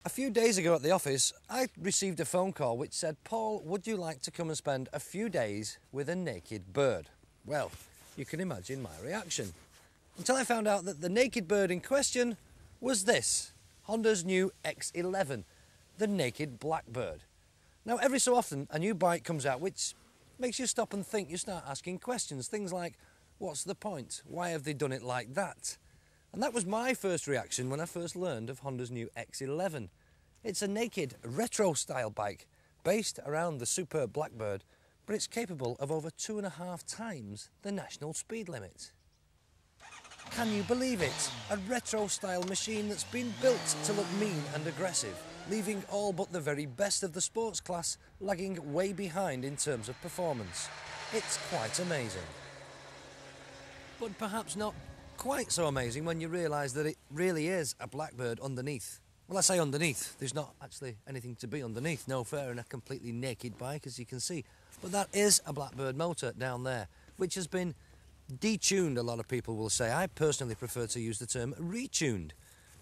A few days ago at the office, I received a phone call which said, "Paul, would you like to come and spend a few days with a naked bird?" Well, you can imagine my reaction. Until I found out that the naked bird in question was this, Honda's new X11, the Naked Blackbird. Now, every so often a new bike comes out which makes you stop and think. You start asking questions, things like, what's the point? Why have they done it like that? And that was my first reaction when I first learned of Honda's new X11. It's a naked, retro-style bike based around the superb Blackbird, but it's capable of over 2.5 times the national speed limit. Can you believe it? A retro-style machine that's been built to look mean and aggressive, leaving all but the very best of the sports class lagging way behind in terms of performance. It's quite amazing. But perhaps not quite so amazing when you realise that it really is a Blackbird underneath. Well, I say underneath, there's not actually anything to be underneath, no fair in a completely naked bike, as you can see. But that is a Blackbird motor down there, which has been detuned, a lot of people will say. I personally prefer to use the term retuned,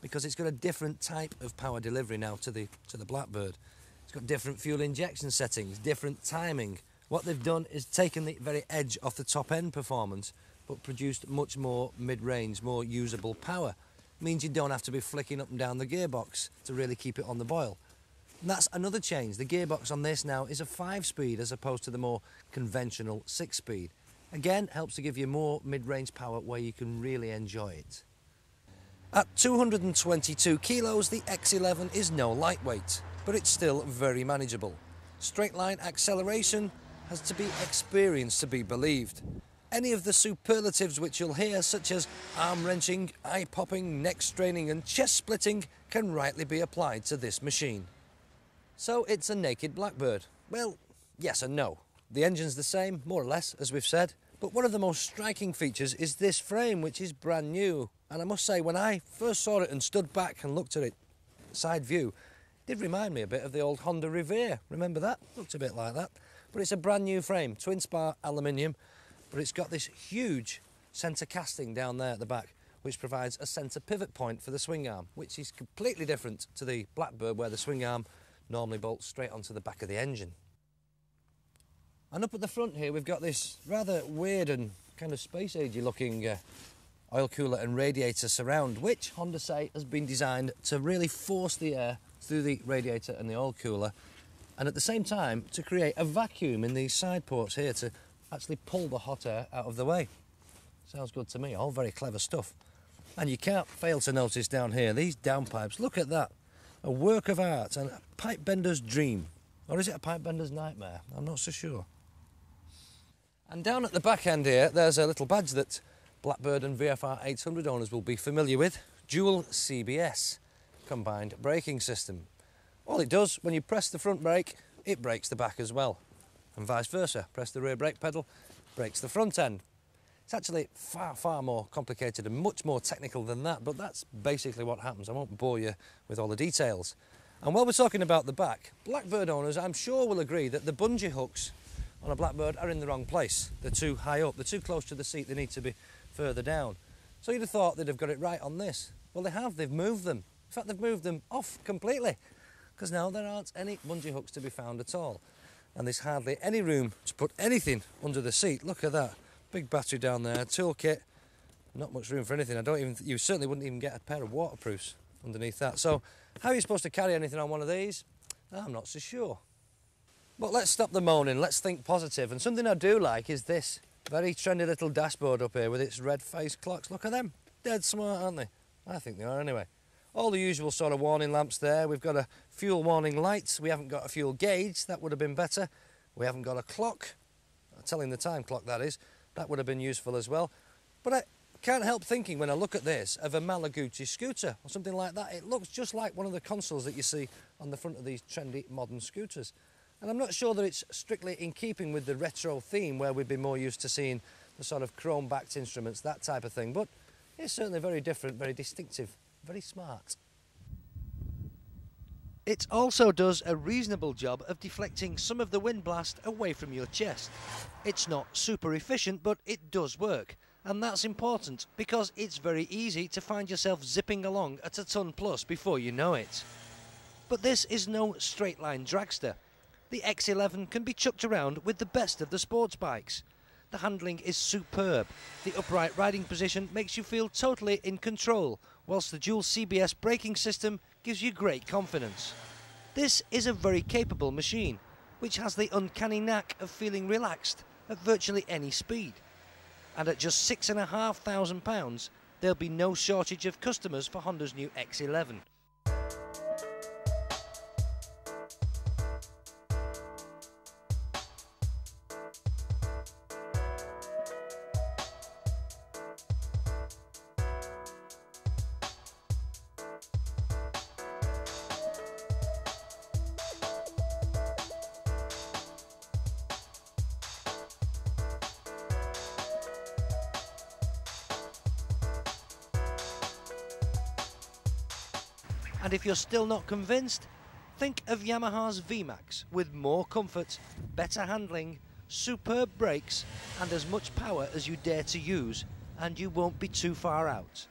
because it's got a different type of power delivery now to the Blackbird. It's got different fuel injection settings, different timing. What they've done is taken the very edge off the top end performance, but produced much more mid-range, more usable power. It means you don't have to be flicking up and down the gearbox to really keep it on the boil. And that's another change. The gearbox on this now is a 5-speed as opposed to the more conventional 6-speed. Again, helps to give you more mid-range power where you can really enjoy it. At 222 kilos, the X11 is no lightweight, but it's still very manageable. Straight line acceleration has to be experienced to be believed. Any of the superlatives which you'll hear, such as arm-wrenching, eye-popping, neck-straining and chest-splitting, can rightly be applied to this machine. So it's a naked Blackbird. Well, yes and no. The engine's the same, more or less, as we've said, but one of the most striking features is this frame, which is brand new. And I must say, when I first saw it and stood back and looked at it side view, it did remind me a bit of the old Honda Revere. Remember that? Looked a bit like that. But it's a brand new frame, twin spar aluminium, but it's got this huge centre casting down there at the back, which provides a centre pivot point for the swing arm, which is completely different to the Blackbird, where the swing arm normally bolts straight onto the back of the engine. And up at the front here, we've got this rather weird and kind of space-agey looking oil cooler and radiator surround, which Honda say has been designed to really force the air through the radiator and the oil cooler, and at the same time to create a vacuum in these side ports here to actually pull the hot air out of the way. Sounds good to me, all very clever stuff. And you can't fail to notice down here, these downpipes, look at that. A work of art and a pipe bender's dream. Or is it a pipe bender's nightmare? I'm not so sure. And down at the back end here, there's a little badge that Blackbird and VFR 800 owners will be familiar with. Dual CBS, combined braking system. All it does, when you press the front brake, it brakes the back as well. And vice versa, press the rear brake pedal, brakes the front end. It's actually far, far more complicated and much more technical than that, but that's basically what happens. I won't bore you with all the details. And while we're talking about the back, Blackbird owners, I'm sure, will agree that the bungee hooks on a Blackbird are in the wrong place. They're too high up, they're too close to the seat, they need to be further down. So you'd have thought they'd have got it right on this. Well, they have, they've moved them. In fact, they've moved them off completely, because now there aren't any bungee hooks to be found at all. And there's hardly any room to put anything under the seat. Look at that. Big battery down there, toolkit, not much room for anything. You certainly wouldn't even get a pair of waterproofs underneath that. So how are you supposed to carry anything on one of these? I'm not so sure. But let's stop the moaning, let's think positive. And something I do like is this very trendy little dashboard up here with its red face clocks. Look at them, dead smart, aren't they? I think they are anyway. All the usual sort of warning lamps there. We've got a fuel warning light. We haven't got a fuel gauge. That would have been better. We haven't got a clock. Telling the time clock, that is. That would have been useful as well. But I can't help thinking when I look at this of a Malaguti scooter or something like that. It looks just like one of the consoles that you see on the front of these trendy modern scooters. And I'm not sure that it's strictly in keeping with the retro theme where we'd be more used to seeing the sort of chrome-backed instruments, that type of thing. But it's certainly very different, very distinctive. Very smart. It also does a reasonable job of deflecting some of the wind blast away from your chest. It's not super efficient, but it does work. And that's important because it's very easy to find yourself zipping along at a ton plus before you know it. But this is no straight-line dragster. The X11 can be chucked around with the best of the sports bikes. The handling is superb. The upright riding position makes you feel totally in control, whilst the dual CBS braking system gives you great confidence. This is a very capable machine, which has the uncanny knack of feeling relaxed at virtually any speed. And at just £6,500, there'll be no shortage of customers for Honda's new X11. And if you're still not convinced, think of Yamaha's VMAX with more comfort, better handling, superb brakes and as much power as you dare to use, and you won't be too far out.